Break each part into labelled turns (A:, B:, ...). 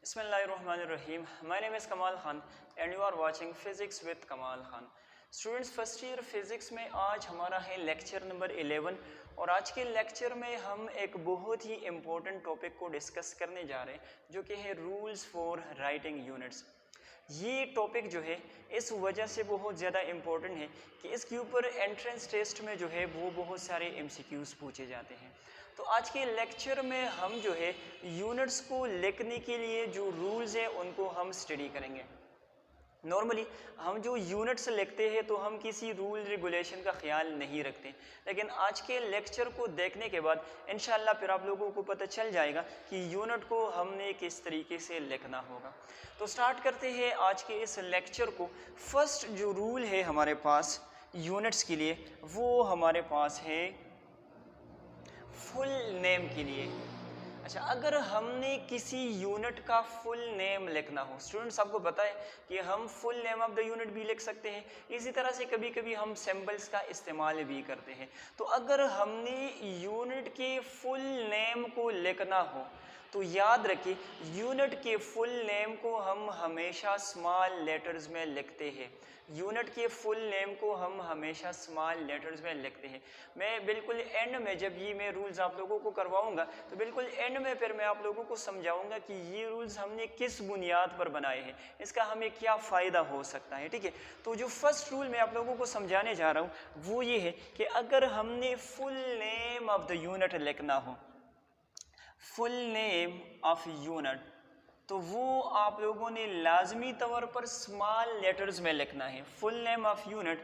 A: Bismillahirrahmanirrahim. My name is Kamal Khan and you are watching Physics with Kamal Khan. Students first year physics में आज हमारा है lecture number 11 और आज के लेक्चर में हम एक बहुत ही इम्पोर्टेंट टॉपिक को डिस्कस करने जा रहे हैं जो कि है रूल्स फॉर राइटिंग यूनिट्स। ये टॉपिक जो है इस वजह से बहुत ज़्यादा इम्पोर्टेंट है कि इसके ऊपर एंट्रेंस टेस्ट में जो है वो बहुत सारे MCQs पूछे जाते हैं। तो आज के लेक्चर में हम जो है यूनिट्स को लिखने के लिए जो रूल्स हैं उनको हम स्टडी करेंगे। नॉर्मली हम जो यूनिट्स लिखते हैं तो हम किसी रूल रेगुलेशन का ख्याल नहीं रखते, लेकिन आज के लेक्चर को देखने के बाद इंशाल्लाह फिर आप लोगों को पता चल जाएगा कि यूनिट को हमने किस तरीके से लिखना होगा। तो स्टार्ट करते हैं आज के इस लेक्चर को। फर्स्ट जो रूल है हमारे पास यूनिट्स के लिए वो हमारे पास है फुल नेम के लिए। अच्छा, अगर हमने किसी यूनिट का फुल नेम लिखना हो, स्टूडेंट्स आपको पता है कि हम full name of the unit भी लिख सकते हैं, इसी तरह से कभी कभी हम सिंबल्स का इस्तेमाल भी करते हैं। तो अगर हमने यूनिट के फुल नेम को लिखना हो तो याद रखिए यूनिट के फुल नेम को हम हमेशा स्मॉल लेटर्स में लिखते हैं। यूनिट के फुल नेम को हम हमेशा स्मॉल लेटर्स में लिखते हैं। मैं बिल्कुल एंड में जब ये मैं रूल्स आप लोगों को करवाऊंगा तो बिल्कुल एंड में फिर मैं आप लोगों को समझाऊंगा कि ये रूल्स हमने किस बुनियाद पर बनाए हैं, इसका हमें क्या फ़ायदा हो सकता है। ठीक है, तो जो फर्स्ट रूल मैं आप लोगों को समझाने जा रहा हूँ वो ये है कि अगर हमने full name of the unit लिखना हो, फुल नेम ऑफ यूनिट, तो वो आप लोगों ने लाजमी तौर पर स्मॉल लेटर्स में लिखना है। Full name of unit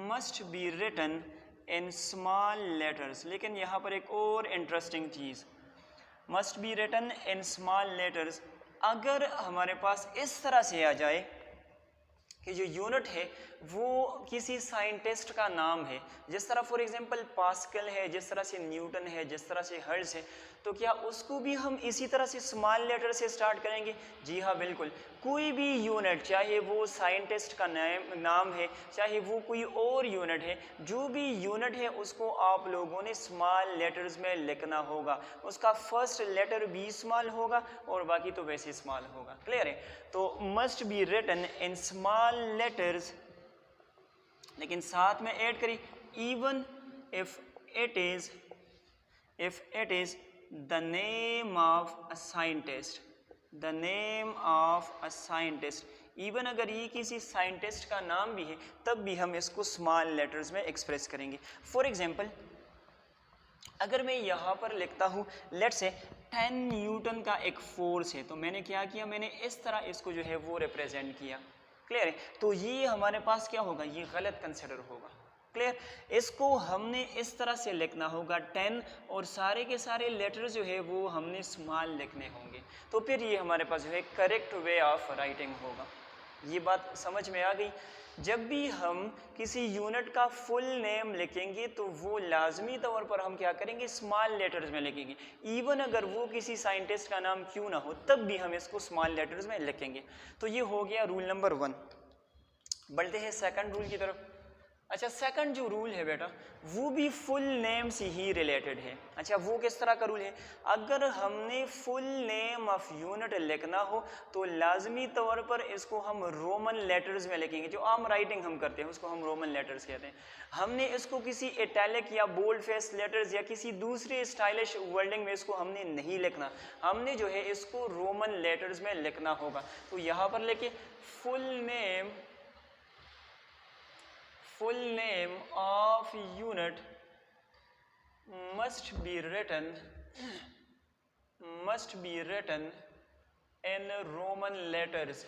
A: must be written in small letters. लेकिन यहाँ पर एक और इंटरेस्टिंग चीज़, must be written in small letters. अगर हमारे पास इस तरह से आ जाए कि जो यूनिट है वो किसी साइंटिस्ट का नाम है, जिस तरह फॉर एग्जांपल पास्कल है, जिस तरह से न्यूटन है, जिस तरह से हर्ट्ज है, तो क्या उसको भी हम इसी तरह से स्मॉल लेटर से स्टार्ट करेंगे? जी हाँ, बिल्कुल। कोई भी यूनिट, चाहे वो साइंटिस्ट का नाम है, चाहे वो कोई और यूनिट है, जो भी यूनिट है उसको आप लोगों ने स्मॉल लेटर्स में लिखना होगा। उसका फर्स्ट लेटर भी स्मॉल होगा और बाकी तो वैसे स्मॉल होगा। क्लियर है? तो must be written in small letters, लेकिन साथ में ऐड करिए even if it is the name of a scientist, the name of a scientist. Even अगर ये किसी साइंटिस्ट का नाम भी है तब भी हम इसको स्मॉल लेटर्स में एक्सप्रेस करेंगे। फॉर एग्जांपल अगर मैं यहाँ पर लिखता हूँ लेट्स से 10 न्यूटन का एक फोर्स है, तो मैंने क्या किया, मैंने इस तरह इसको जो है वो रिप्रेजेंट किया। क्लियर है? तो ये हमारे पास क्या होगा, ये गलत कंसिडर होगा। क्लियर? इसको हमने इस तरह से लिखना होगा 10 और सारे के सारे लेटर्स जो है वो हमने स्मॉल लिखने होंगे, तो फिर ये हमारे पास जो है करेक्ट वे ऑफ राइटिंग होगा। ये बात समझ में आ गई? जब भी हम किसी यूनिट का फुल नेम लिखेंगे तो वो लाजमी तौर पर हम क्या करेंगे, स्मॉल लेटर्स में लिखेंगे। इवन अगर वो किसी साइंटिस्ट का नाम क्यों ना हो तब भी हम इसको स्मॉल लेटर्स में लिखेंगे। तो ये हो गया रूल नंबर 1। बढ़ते हैं सेकंड रूल की तरफ। अच्छा, सेकंड जो रूल है बेटा वो भी फुल नेम से ही रिलेटेड है। अच्छा, वो किस तरह का रूल है? अगर हमने फुल नेम ऑफ यूनिट लिखना हो तो लाजमी तौर पर इसको हम रोमन लेटर्स में लिखेंगे। जो आम राइटिंग हम करते हैं उसको हम रोमन लेटर्स कहते हैं। हमने इसको किसी इटैलिक या बोल्ड फेस लेटर्स या किसी दूसरे स्टाइलिश वर्डिंग में इसको हमने नहीं लिखना, हमने जो है इसको रोमन लेटर्स में लिखना होगा। तो यहाँ पर लिखिए full name of unit must be written in Roman letters,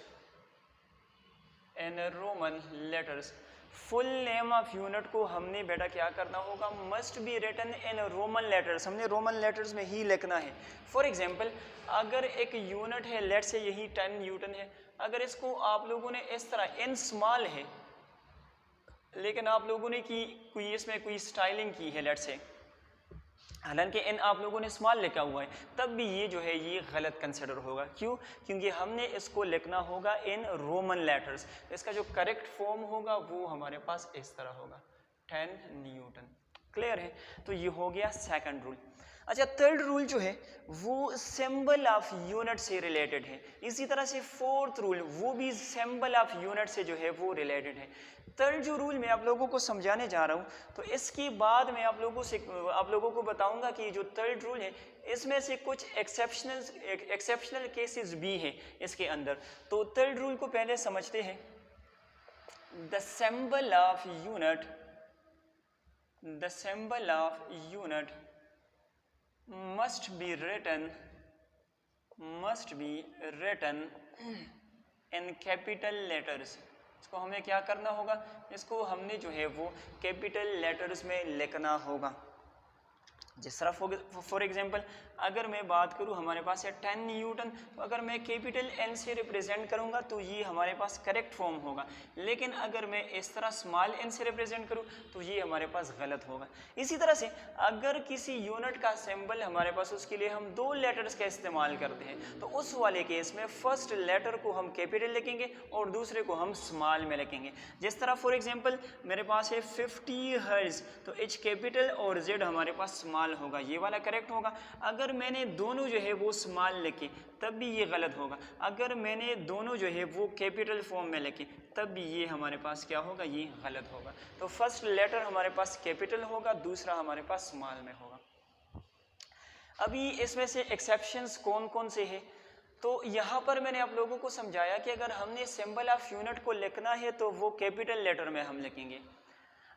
A: full name of unit को हमने बेटा क्या करना होगा, must be written in Roman letters, हमने रोमन लेटर्स में ही लिखना है। फॉर एग्जांपल अगर एक यूनिट है लेट से यही 10 न्यूटन है, अगर इसको आप लोगों ने इस तरह इन स्मॉल है लेकिन आप लोगों ने कोई इसमें कोई स्टाइलिंग की है लेट से, हालांकि इन आप लोगों ने स्मॉल लिखा हुआ है, तब भी ये जो है ये गलत कंसिडर होगा। क्यों? क्योंकि हमने इसको लिखना होगा इन रोमन लेटर्स। इसका जो करेक्ट फॉर्म होगा वो हमारे पास इस तरह होगा 10 न्यूटन। क्लियर है? तो ये हो गया सेकंड रूल। अच्छा, थर्ड रूल जो है वो सिंबल ऑफ यूनिट से रिलेटेड है। इसी तरह से फोर्थ रूल वो भी सिंबल ऑफ यूनिट से जो है वो रिलेटेड है। थर्ड जो रूल मैं आप लोगों को समझाने जा रहा हूँ, तो इसके बाद मैं आप लोगों को बताऊंगा कि जो थर्ड रूल है इसमें से कुछ एक्सेप्शनल केसेस भी हैं इसके अंदर। तो थर्ड रूल को पहले समझते हैं। The symbol of unit must be written in capital letters। इसको हमें क्या करना होगा, इसको हमने जो है वो कैपिटल लेटर्स में लिखना होगा। जिस तरह फॉर एग्जांपल अगर मैं बात करूं हमारे पास है 10 न्यूटन, तो अगर मैं कैपिटल एन से रिप्रेजेंट करूंगा तो ये हमारे पास करेक्ट फॉर्म होगा। लेकिन अगर मैं इस तरह स्मॉल एन से रिप्रेजेंट करूं तो ये हमारे पास गलत होगा। इसी तरह से अगर किसी यूनिट का सिंबल हमारे पास, उसके लिए हम 2 लेटर्स का इस्तेमाल करते हैं, तो उस वाले केस में फर्स्ट लेटर को हम कैपिटल लिखेंगे और दूसरे को हम स्मॉल में लिखेंगे। जिस तरह फॉर एग्जाम्पल मेरे पास है 50 हर्ट्ज, तो एच कैपिटल और जेड हमारे पास स्मॉल होगा, ये वाला करेक्ट होगा। अगर मैंने दोनों जो है वो स्मॉल लिखे तब भी ये गलत होगा। अगर मैंने दोनों जो है वो कैपिटल फॉर्म में लिखे तब भी ये हमारे पास क्या होगा, ये गलत होगा। तो फर्स्ट लेटर हमारे पास कैपिटल होगा, दूसरा हमारे पास स्मॉल में होगा। अभी इसमें से एक्सेप्शंस कौन कौन से हैं, तो यहाँ पर मैंने आप लोगों को समझाया कि अगर हमने सिंबल ऑफ यूनिट को लिखना है तो वो कैपिटल लेटर में हम लिखेंगे।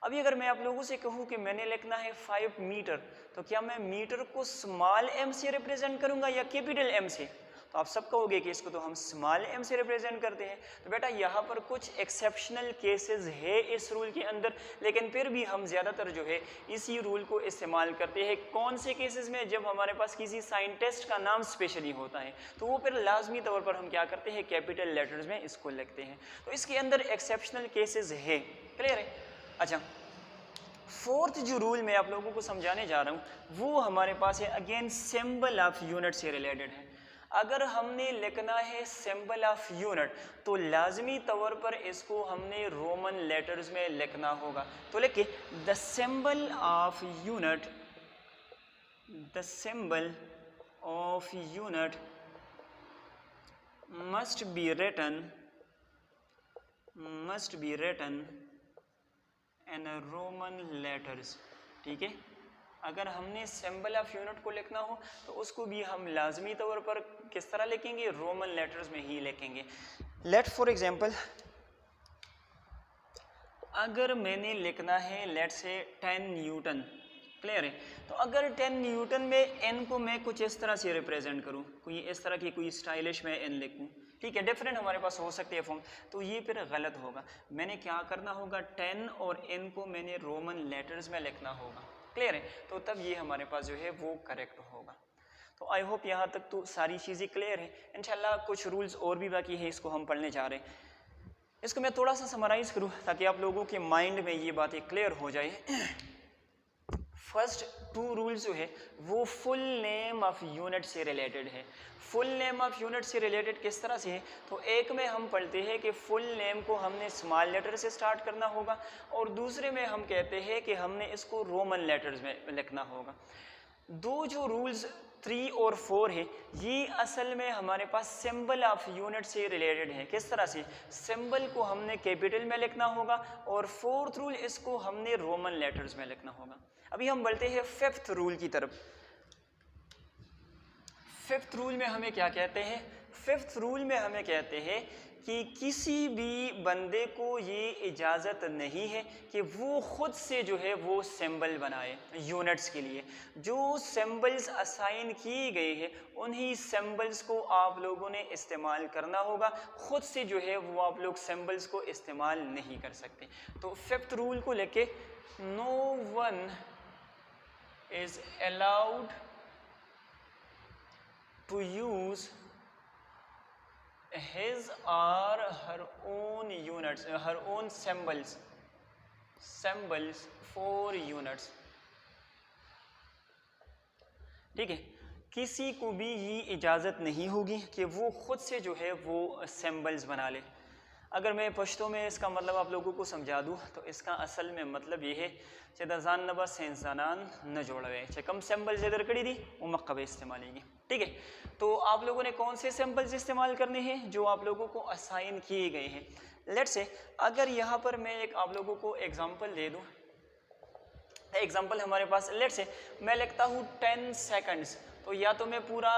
A: अभी अगर मैं आप लोगों से कहूँ कि मैंने लिखना है 5 मीटर, तो क्या मैं मीटर को स्मॉल एम से रिप्रेजेंट करूँगा या कैपिटल एम से? तो आप सब कहोगे कि इसको तो हम स्मॉल एम से रिप्रेजेंट करते हैं। तो बेटा यहाँ पर कुछ एक्सेप्शनल केसेस है इस रूल के अंदर, लेकिन फिर भी हम ज़्यादातर जो है इसी रूल को इस्तेमाल करते हैं। कौन से केसेस में? जब हमारे पास किसी साइंटिस्ट का नाम स्पेशली होता है तो वो फिर लाजमी तौर पर हम क्या करते हैं, कैपिटल लेटर्स में इसको लिखते हैं। तो इसके अंदर एक्सेप्शनल केसेस है। क्लियर है? अच्छा, फोर्थ जो रूल मैं आप लोगों को समझाने जा रहा हूँ वो हमारे पास है अगेन सिंबल ऑफ यूनिट से रिलेटेड है। अगर हमने लिखना है सिंबल ऑफ यूनिट तो लाजमी तौर पर इसको हमने रोमन लेटर्स में लिखना होगा। तो लिखिए the symbol of unit must be written in Roman letters. ठीक है, अगर हमने सिंबल ऑफ यूनिट को लिखना हो तो उसको भी हम लाजमी तौर पर किस तरह लिखेंगे, रोमन लेटर्स में ही लिखेंगे। लेट फॉर एग्जांपल अगर मैंने लिखना है लेट से 10 न्यूटन, क्लियर है? तो अगर 10 न्यूटन में एन को मैं कुछ इस तरह से रिप्रेजेंट करूँ, कोई इस तरह की कोई स्टाइलिश में एन लिखूँ, ठीक है, डिफरेंट हमारे पास हो सकते हैं फॉर्म, तो ये फिर गलत होगा। मैंने क्या करना होगा, 10 और एन को मैंने रोमन लेटर्स में लिखना होगा। क्लियर है? तो तब ये हमारे पास जो है वो करेक्ट होगा। तो आई होप यहाँ तक तो सारी चीज़ें क्लियर है। इंशाल्लाह कुछ रूल्स और भी बाकी है, इसको हम पढ़ने जा रहे हैं। इसको मैं थोड़ा सा समराइज़ करूँ ताकि आप लोगों के माइंड में ये बातें क्लियर हो जाए। फर्स्ट 2 रूल्स जो है वो फुल नेम ऑफ यूनिट से रिलेटेड है। फुल नेम ऑफ यूनिट से रिलेटेड किस तरह से है, तो एक में हम पढ़ते हैं कि फुल नेम को हमने स्मॉल लेटर से स्टार्ट करना होगा और दूसरे में हम कहते हैं कि हमने इसको रोमन लेटर्स में लिखना होगा। दो जो रूल्स 3 और 4 है ये असल में हमारे पास सिंबल ऑफ यूनिट से रिलेटेड है। किस तरह से? सिंबल को हमने कैपिटल में लिखना होगा और 4th रूल इसको हमने रोमन लेटर्स में लिखना होगा। अभी हम बढ़ते हैं 5th रूल की तरफ। 5th रूल में हमें क्या कहते हैं? 5th रूल में हमें कहते हैं कि किसी भी बंदे को ये इजाज़त नहीं है कि वो खुद से जो है वो सिंबल बनाए यूनिट्स के लिए। जो सिंबल्स असाइन किए गए हैं उन्हीं सिंबल्स को आप लोगों ने इस्तेमाल करना होगा। खुद से जो है वो आप लोग सिंबल्स को इस्तेमाल नहीं कर सकते। तो 5th रूल को लेके no one is allowed to use his or her own units, her own symbols for units। ठीक है, किसी को भी ये इजाज़त नहीं होगी कि वो खुद से जो है वो सिंबल्स बना ले। अगर मैं पश्तो में इसका मतलब आप लोगों को समझा दूँ तो इसका असल में मतलब ये है चे दजान नबा से इंसानान न जोड़वे चे कम सैम्पल इधर करी दी वो मक्कबे इस्तेमाल होंगे। ठीक है, तो आप लोगों ने कौन से सैम्पल्स इस्तेमाल करने हैं जो आप लोगों को असाइन किए गए हैं। लेट्स से अगर यहाँ पर मैं एक आप लोगों को एग्जांपल दे दूँ, एग्जांपल हमारे पास लेट्स से मैं लिखता हूँ 10 सेकंड्स, तो या तो मैं पूरा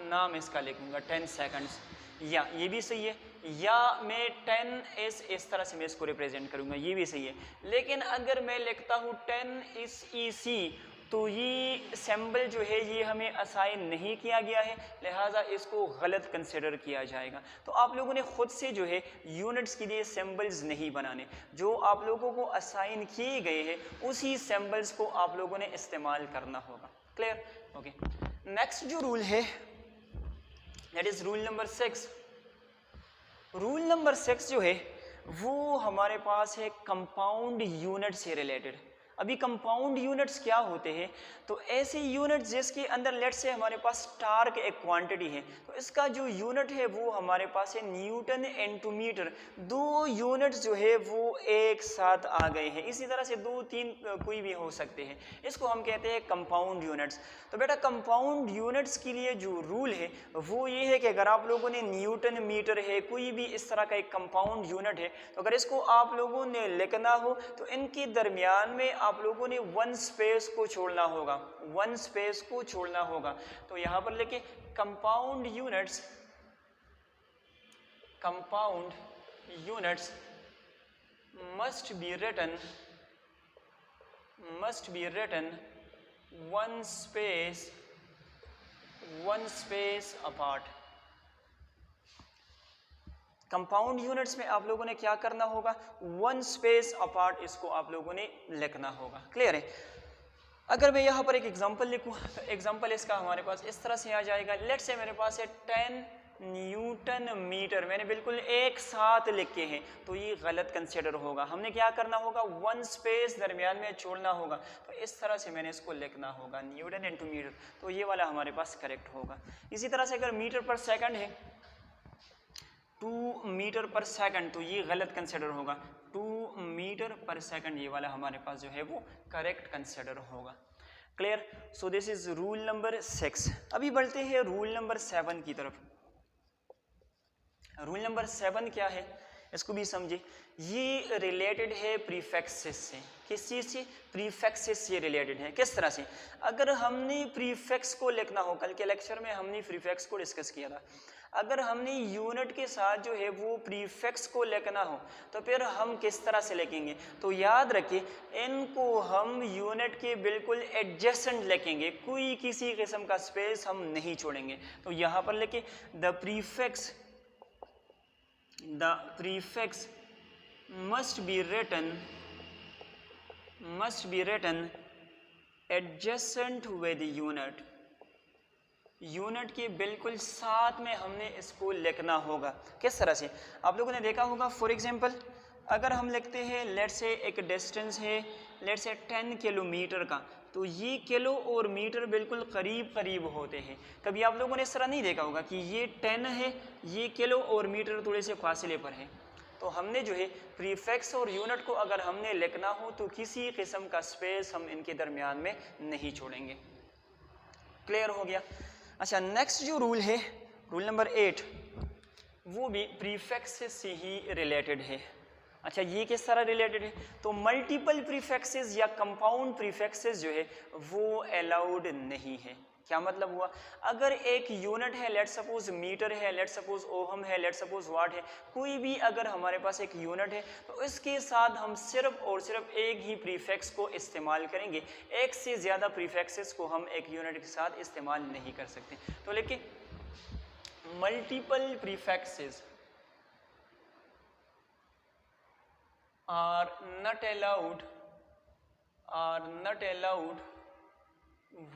A: नाम इसका लिखूँगा 10 सेकंड्स, या ये भी सही है, या मैं 10 इस तरह से मैं इसको रिप्रेजेंट करूँगा, ये भी सही है। लेकिन अगर मैं लिखता हूँ 10 इस EC तो ये सिंबल जो है ये हमें असाइन नहीं किया गया है, लिहाजा इसको गलत कंसिडर किया जाएगा। तो आप लोगों ने खुद से जो है यूनिट्स के लिए सिंबल्स नहीं बनाने, जो आप लोगों को असाइन किए गए हैं उसी सिंबल्स को आप लोगों ने इस्तेमाल करना होगा। क्लियर? ओके, नेक्स्ट जो रूल है that is rule number 6। Rule number 6 जो है वो हमारे पास है कंपाउंड यूनिट से रिलेटेड। अभी कंपाउंड यूनिट्स क्या होते हैं, तो ऐसे यूनिट्स जिसके अंदर लेट से हमारे पास टार्क एक क्वांटिटी है, तो इसका जो यूनिट है वो हमारे पास है न्यूटन इनटू मीटर। दो यूनिट्स जो है वो एक साथ आ गए हैं, इसी तरह से 2-3 कोई भी हो सकते हैं, इसको हम कहते हैं कंपाउंड यूनिट्स। तो बेटा कंपाउंड यूनिट्स के लिए जो रूल है वो ये है कि अगर आप लोगों ने न्यूटन मीटर है कोई भी इस तरह का एक कंपाउंड यूनिट है, तो अगर इसको आप लोगों ने लिखना हो तो इनके दरमियान में आप लोगों ने 1 स्पेस को छोड़ना होगा, 1 स्पेस को छोड़ना होगा। तो यहाँ पर लिखे compound units must be written 1 space apart। Compound units में आप लोगों ने क्या करना होगा, 1 स्पेस अपार्ट इसको आप लोगों ने लिखना होगा। क्लियर है? अगर मैं यहाँ पर एक एग्जांपल लिखूँ तो एग्जांपल इसका हमारे पास इस तरह से आ जाएगा। लेट्स से मेरे पास है 10 न्यूटन मीटर, मैंने बिल्कुल एक साथ लिखे हैं तो ये गलत कंसिडर होगा। हमने क्या करना होगा, 1 स्पेस दरमियान में छोड़ना होगा, तो इस तरह से मैंने इसको लिखना होगा न्यूटन इनटू मीटर, तो ये वाला हमारे पास करेक्ट होगा। इसी तरह से अगर मीटर पर सेकंड है 2 मीटर पर सेकंड, तो ये गलत कंसिडर होगा, 2 मीटर पर सेकंड ये वाला हमारे पास जो है वो करेक्ट कंसिडर होगा। Clear? So this is rule number 6। अभी बढ़ते हैं रूल नंबर 7 की तरफ। रूल नंबर 7 क्या है इसको भी समझे। ये रिलेटेड है प्रीफिक्सेस से। किस चीज़ से? प्रीफिक्सेस से रिलेटेड है। किस तरह से? अगर हमने प्रीफिक्स को लिखना हो, कल के लेक्चर में हमने प्रीफिक्स को डिस्कस किया था, अगर हमने यूनिट के साथ जो है वो प्रीफिक्स को लिखना हो तो फिर हम किस तरह से लिखेंगे, तो याद रखिए इनको हम यूनिट के बिल्कुल एडजेसेंट लिखेंगे, कोई किसी किस्म का स्पेस हम नहीं छोड़ेंगे। तो यहाँ पर लिखे the prefix must be written adjacent with unit। Unit के बिल्कुल साथ में हमने इसको लिखना होगा। किस तरह से? आप लोगों ने देखा होगा, फॉर एग्जांपल अगर हम लिखते हैं लेट्स से एक डिस्टेंस है लेट्स से 10 किलोमीटर का, तो ये किलो और मीटर बिल्कुल करीब करीब होते हैं। कभी आप लोगों ने इस तरह नहीं देखा होगा कि ये 10 है, ये किलो और मीटर थोड़े से फासले पर है। तो हमने जो है प्रीफिक्स और यूनिट को अगर हमने लिखना हो तो किसी किस्म का स्पेस हम इनके दरमियान में नहीं छोड़ेंगे। क्लियर हो गया? अच्छा, नेक्स्ट जो रूल है रूल नंबर 8, वो भी प्रीफिक्स से ही रिलेटेड है। अच्छा, ये किस तरह रिलेटेड है, तो मल्टीपल प्रीफिक्सेस या कंपाउंड प्रीफिक्सेस जो है वो अलाउड नहीं है। क्या मतलब हुआ? अगर एक यूनिट है, लेट सपोज मीटर है, लेट सपोज ओहम है, लेट सपोज वाट है, कोई भी अगर हमारे पास एक यूनिट है तो इसके साथ हम सिर्फ और सिर्फ एक ही प्रीफिक्स को इस्तेमाल करेंगे, एक से ज़्यादा प्रीफिक्सेस को हम एक यूनिट के साथ इस्तेमाल नहीं कर सकते। तो लेकिन multiple prefixes are not allowed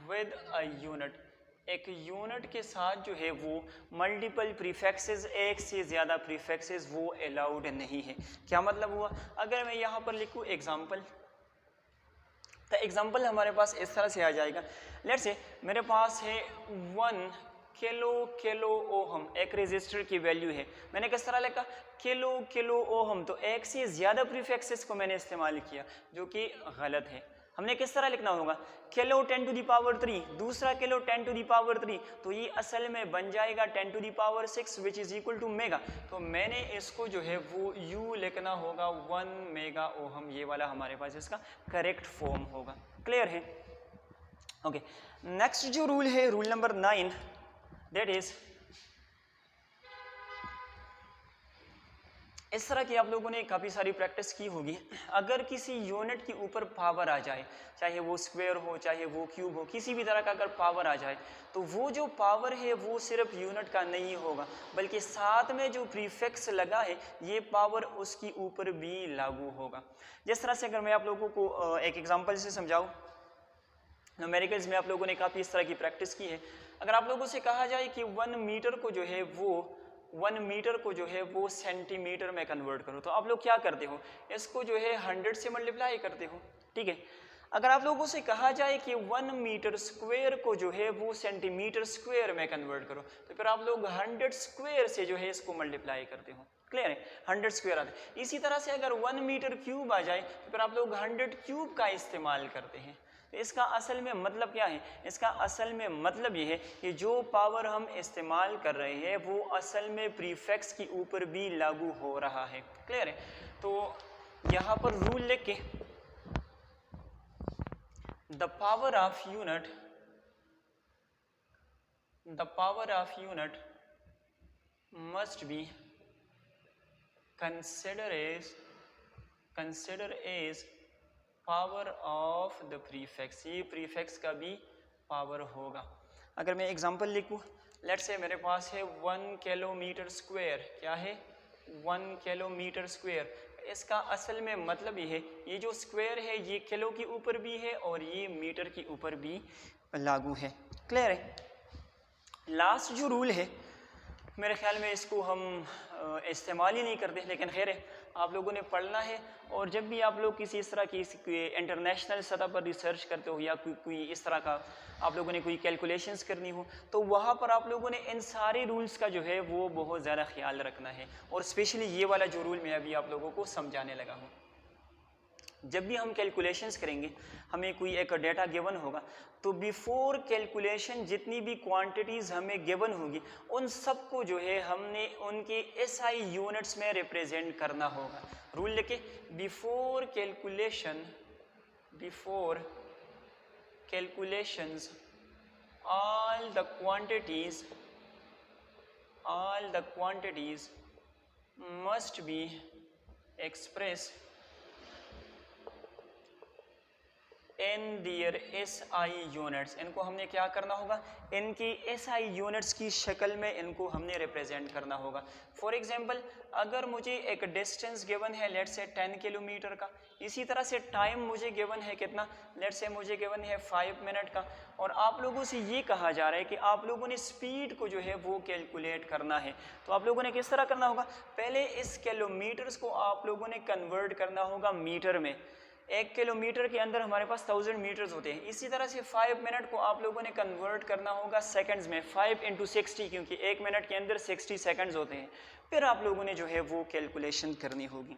A: with a unit। एक यूनिट के साथ जो है वो मल्टीपल प्रीफिक्सेस, एक से ज़्यादा प्रीफिक्सेस वो अलाउड नहीं है। क्या मतलब हुआ? अगर मैं यहाँ पर लिखूँ एग्जाम्पल, तो एग्जाम्पल हमारे पास इस तरह से आ जाएगा। लेट्स से मेरे पास है 1 किलो ओहम एक रेजिस्टर की वैल्यू है। मैंने किस तरह लिखा? Kilo ohm. तो एक से ज़्यादा प्रीफिक्सेस को मैंने इस्तेमाल किया जो कि गलत है। हमने किस तरह लिखना होगा? किलो 10 टू दी पावर 3, दूसरा किलो 10 टू दी पावर 3, तो ये असल में बन जाएगा 10 to the power 6 which is equal to mega. तो मैंने इसको जो है वो यू लिखना होगा 1 मेगा ओहम। ये वाला हमारे पास इसका करेक्ट फॉर्म होगा। क्लियर है? ओके, नेक्स्ट जो रूल है रूल नंबर 9, दैट इज इस तरह की आप लोगों ने काफ़ी सारी प्रैक्टिस की होगी। अगर किसी यूनिट के ऊपर पावर आ जाए, चाहे वो स्क्वायर हो चाहे वो क्यूब हो, किसी भी तरह का अगर पावर आ जाए तो वो जो पावर है वो सिर्फ यूनिट का नहीं होगा बल्कि साथ में जो प्रीफिक्स लगा है ये पावर उसके ऊपर भी लागू होगा। जिस तरह से अगर मैं आप लोगों को एक एग्जांपल से समझाऊं, न्यूमेरिकल्स में आप लोगों ने काफ़ी इस तरह की प्रैक्टिस की है। अगर आप लोगों से कहा जाए कि 1 मीटर को जो है वो सेंटीमीटर में कन्वर्ट करो, तो आप लोग क्या करते हो? इसको जो है 100 से मल्टीप्लाई करते हो। ठीक है। अगर आप लोगों से कहा जाए कि 1 मीटर स्क्वायर को जो है वो सेंटीमीटर स्क्वायर में कन्वर्ट करो, तो फिर आप लोग 100 स्क्वायर से जो है इसको मल्टीप्लाई करते हो। क्लियर है? 100 स्क्वायर आता है। इसी तरह से अगर 1 मीटर क्यूब आ जाए तो फिर आप लोग 100 क्यूब का इस्तेमाल करते हैं। तो इसका असल में मतलब क्या है? इसका असल में मतलब ये है कि जो पावर हम इस्तेमाल कर रहे हैं वो असल में प्रीफिक्स के ऊपर भी लागू हो रहा है। क्लियर है? तो यहाँ पर रूल लिख के the power of unit must be consider as power of the prefix. ये प्रीफिक्स का भी पावर होगा। अगर मैं एग्जांपल लिखूँ, लेट्स से मेरे पास है 1 किलोमीटर स्क्वायर। क्या है? 1 किलोमीटर स्क्वायर। इसका असल में मतलब ये है, ये जो स्क्वायर है ये किलो के ऊपर भी है और ये मीटर के ऊपर भी लागू है। क्लियर है? लास्ट जो रूल है मेरे ख्याल में इसको हम इस्तेमाल ही नहीं करते, लेकिन खैर है, आप लोगों ने पढ़ना है। और जब भी आप लोग किसी इस तरह की इंटरनेशनल सतह पर रिसर्च करते हो या कोई इस तरह का आप लोगों ने कोई कैलकुलेशंस करनी हो, तो वहाँ पर आप लोगों ने इन सारे रूल्स का जो है वो बहुत ज़्यादा ख्याल रखना है। और स्पेशली ये वाला जो रूल मैं अभी आप लोगों को समझाने लगा हूँ, जब भी हम कैलकुलेशंस करेंगे, हमें कोई एक डेटा गिवन होगा, तो बिफोर कैलकुलेशन जितनी भी क्वांटिटीज़ हमें गिवन होगी उन सबको जो है हमने उनके एसआई यूनिट्स में रिप्रेजेंट करना होगा। रूल लिखे, before calculations all the quantities must be expressed in their SI units. इनको हमने क्या करना होगा? इनकी SI यूनिट्स की शक्ल में इनको हमने रिप्रेजेंट करना होगा। फॉर एग्जांपल, अगर मुझे एक डिस्टेंस गिवन है लेट्स से 10 किलोमीटर का, इसी तरह से टाइम मुझे गिवन है कितना, लेट्स से मुझे गिवन है 5 मिनट का, और आप लोगों से ये कहा जा रहा है कि आप लोगों ने स्पीड को जो है वो कैलकुलेट करना है। तो आप लोगों ने किस तरह करना होगा? पहले इस किलोमीटर्स को आप लोगों ने कन्वर्ट करना होगा मीटर में। 1 किलोमीटर के अंदर हमारे पास 1000 मीटर्स होते हैं। इसी तरह से 5 मिनट को आप लोगों ने कन्वर्ट करना होगा सेकंड्स में, 5 × 60, क्योंकि 1 मिनट के अंदर 60 सेकंड्स होते हैं। फिर आप लोगों ने जो है वो कैलकुलेशन करनी होगी।